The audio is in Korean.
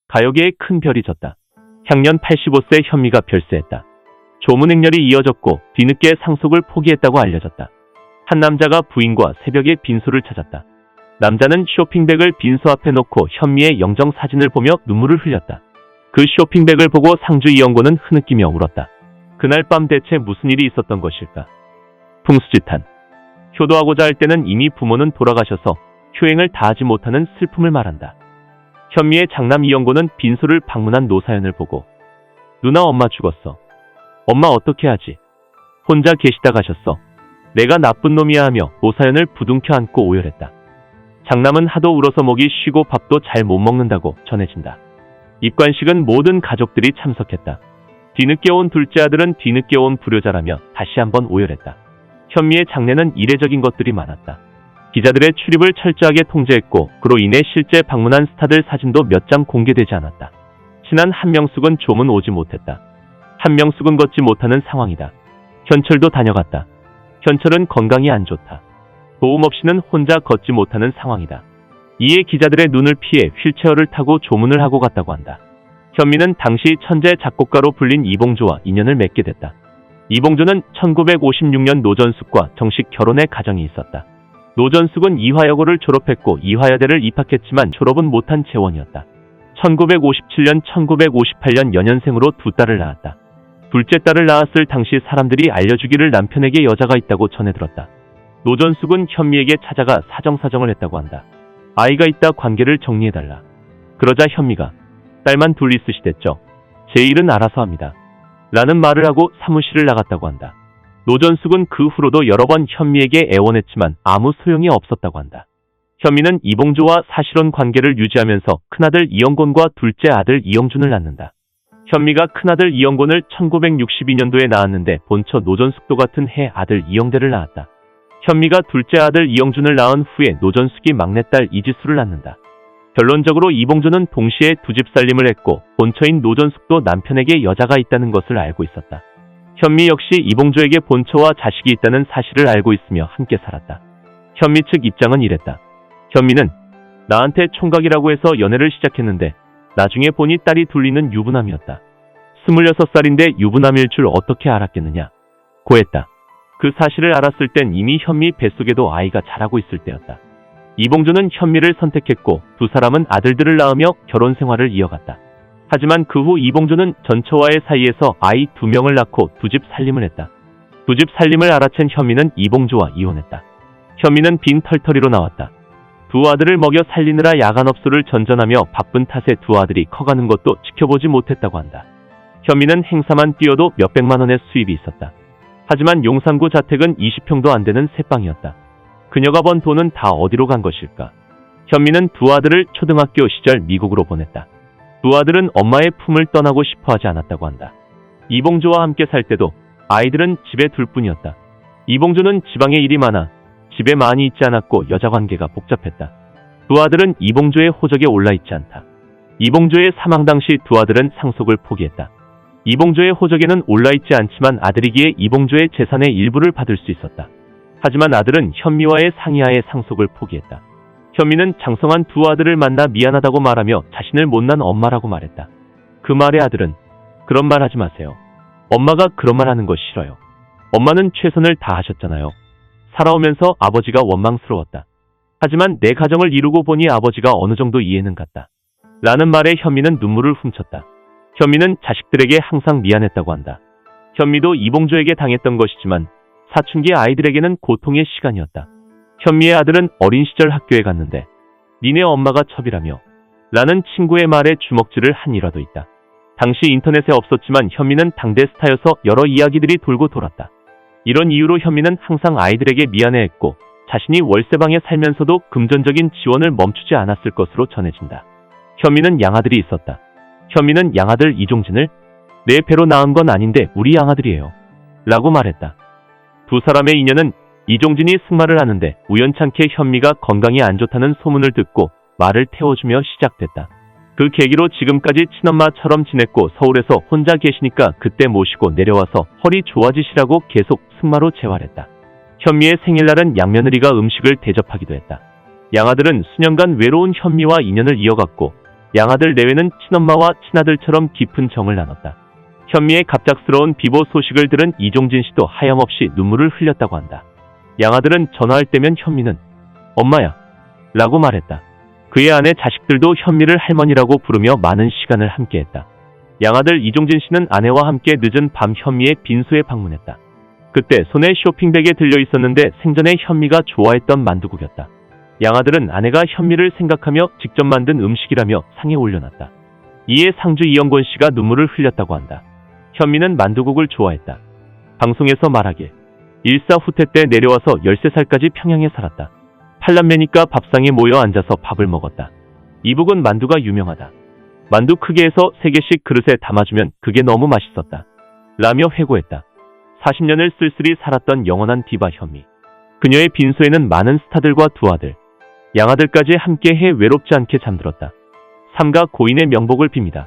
가요계에 큰 별이 졌다. 향년 85세 현미가 별세했다. 조문 행렬이 이어졌고 뒤늦게 상속을 포기했다고 알려졌다. 한 남자가 부인과 새벽에 빈소를 찾았다. 남자는 쇼핑백을 빈소 앞에 놓고 현미의 영정 사진을 보며 눈물을 흘렸다. 그 쇼핑백을 보고 상주 이영고는 흐느끼며 울었다. 그날 밤 대체 무슨 일이 있었던 것일까? 풍수지탄. 효도하고자 할 때는 이미 부모는 돌아가셔서 효행을 다하지 못하는 슬픔을 말한다. 현미의 장남 이영고는 빈소를 방문한 노사연을 보고 누나 엄마 죽었어. 엄마 어떻게 하지? 혼자 계시다 가셨어. 내가 나쁜 놈이야 하며 노사연을 부둥켜 안고 오열했다. 장남은 하도 울어서 목이 쉬고 밥도 잘 못 먹는다고 전해진다. 입관식은 모든 가족들이 참석했다. 뒤늦게 온 둘째 아들은 뒤늦게 온 불효자라며 다시 한번 오열했다. 현미의 장례는 이례적인 것들이 많았다. 기자들의 출입을 철저하게 통제했고 그로 인해 실제 방문한 스타들 사진도 몇 장 공개되지 않았다. 친한 한명숙은 조문 오지 못했다. 한명숙은 걷지 못하는 상황이다. 현철도 다녀갔다. 현철은 건강이 안 좋다. 도움 없이는 혼자 걷지 못하는 상황이다. 이에 기자들의 눈을 피해 휠체어를 타고 조문을 하고 갔다고 한다. 현미는 당시 천재 작곡가로 불린 이봉조와 인연을 맺게 됐다. 이봉조는 1956년 노전숙과 정식 결혼의 가정이 있었다. 노전숙은 이화여고를 졸업했고 이화여대를 입학했지만 졸업은 못한 재원이었다. 1957년, 1958년 연년생으로 두 딸을 낳았다. 둘째 딸을 낳았을 당시 사람들이 알려주기를 남편에게 여자가 있다고 전해들었다. 노전숙은 현미에게 찾아가 사정사정을 했다고 한다. 아이가 있다 관계를 정리해달라. 그러자 현미가 딸만 둘 있으시댔죠. 제 일은 알아서 합니다. 라는 말을 하고 사무실을 나갔다고 한다. 노전숙은 그 후로도 여러 번 현미에게 애원했지만 아무 소용이 없었다고 한다. 현미는 이봉조와 사실혼 관계를 유지하면서 큰아들 이영곤과 둘째 아들 이영준을 낳는다. 현미가 큰아들 이영곤을 1962년도에 낳았는데 본처 노전숙도 같은 해 아들 이영대를 낳았다. 현미가 둘째 아들 이영준을 낳은 후에 노전숙이 막내딸 이지수를 낳는다. 결론적으로 이봉조는 동시에 두 집 살림을 했고 본처인 노전숙도 남편에게 여자가 있다는 것을 알고 있었다. 현미 역시 이봉조에게 본처와 자식이 있다는 사실을 알고 있으며 함께 살았다. 현미 측 입장은 이랬다. 현미는 나한테 총각이라고 해서 연애를 시작했는데 나중에 보니 딸이 둘리는 유부남이었다. 26살인데 유부남일 줄 어떻게 알았겠느냐 고했다. 그 사실을 알았을 땐 이미 현미 뱃속에도 아이가 자라고 있을 때였다. 이봉조는 현미를 선택했고 두 사람은 아들들을 낳으며 결혼 생활을 이어갔다. 하지만 그 후 이봉조는 전처와의 사이에서 아이 2명을 낳고 두 집 살림을 했다. 두 집 살림을 알아챈 현미는 이봉조와 이혼했다. 현미는 빈 털터리로 나왔다. 두 아들을 먹여 살리느라 야간업소를 전전하며 바쁜 탓에 두 아들이 커가는 것도 지켜보지 못했다고 한다. 현미는 행사만 뛰어도 몇백만 원의 수입이 있었다. 하지만 용산구 자택은 20평도 안 되는 새방이었다. 그녀가 번 돈은 다 어디로 간 것일까? 현미는 두 아들을 초등학교 시절 미국으로 보냈다. 두 아들은 엄마의 품을 떠나고 싶어 하지 않았다고 한다. 이봉조와 함께 살 때도 아이들은 집에 둘 뿐이었다. 이봉조는 지방에 일이 많아 집에 많이 있지 않았고 여자 관계가 복잡했다. 두 아들은 이봉조의 호적에 올라있지 않다. 이봉조의 사망 당시 두 아들은 상속을 포기했다. 이봉조의 호적에는 올라있지 않지만 아들이기에 이봉조의 재산의 일부를 받을 수 있었다. 하지만 아들은 현미와의 상의하에 상속을 포기했다. 현미는 장성한 두 아들을 만나 미안하다고 말하며 자신을 못난 엄마라고 말했다. 그 말에 아들은 그런 말 하지 마세요. 엄마가 그런 말 하는 거 싫어요. 엄마는 최선을 다하셨잖아요. 살아오면서 아버지가 원망스러웠다. 하지만 내 가정을 이루고 보니 아버지가 어느 정도 이해는 갔다. 라는 말에 현미는 눈물을 훔쳤다. 현미는 자식들에게 항상 미안했다고 한다. 현미도 이봉조에게 당했던 것이지만 사춘기 아이들에게는 고통의 시간이었다. 현미의 아들은 어린 시절 학교에 갔는데 니네 엄마가 첩이라며 라는 친구의 말에 주먹질을 한 일화도 있다. 당시 인터넷에 없었지만 현미는 당대 스타여서 여러 이야기들이 돌고 돌았다. 이런 이유로 현미는 항상 아이들에게 미안해했고 자신이 월세방에 살면서도 금전적인 지원을 멈추지 않았을 것으로 전해진다. 현미는 양아들이 있었다. 현미는 양아들 이종진을 내 배로 낳은 건 아닌데 우리 양아들이에요 라고 말했다. 두 사람의 인연은 이종진이 승마를 하는데 우연찮게 현미가 건강이 안 좋다는 소문을 듣고 말을 태워주며 시작됐다. 그 계기로 지금까지 친엄마처럼 지냈고 서울에서 혼자 계시니까 그때 모시고 내려와서 허리 좋아지시라고 계속 승마로 재활했다. 현미의 생일날은 양며느리가 음식을 대접하기도 했다. 양아들은 수년간 외로운 현미와 인연을 이어갔고 양아들 내외는 친엄마와 친아들처럼 깊은 정을 나눴다. 현미의 갑작스러운 비보 소식을 들은 이종진 씨도 하염없이 눈물을 흘렸다고 한다. 양아들은 전화할 때면 현미는 엄마야 라고 말했다. 그의 아내 자식들도 현미를 할머니라고 부르며 많은 시간을 함께했다. 양아들 이종진 씨는 아내와 함께 늦은 밤 현미의 빈소에 방문했다. 그때 손에 쇼핑백에 들려 있었는데 생전에 현미가 좋아했던 만두국이었다. 양아들은 아내가 현미를 생각하며 직접 만든 음식이라며 상에 올려놨다. 이에 상주 이영권 씨가 눈물을 흘렸다고 한다. 현미는 만두국을 좋아했다. 방송에서 말하길 일사후퇴 때 내려와서 13살까지 평양에 살았다. 팔남매니까 밥상에 모여 앉아서 밥을 먹었다. 이북은 만두가 유명하다. 만두 크게 해서 3개씩 그릇에 담아주면 그게 너무 맛있었다. 라며 회고했다. 40년을 쓸쓸히 살았던 영원한 디바 현미. 그녀의 빈소에는 많은 스타들과 두 아들, 양아들까지 함께해 외롭지 않게 잠들었다. 삼가 고인의 명복을 빕니다.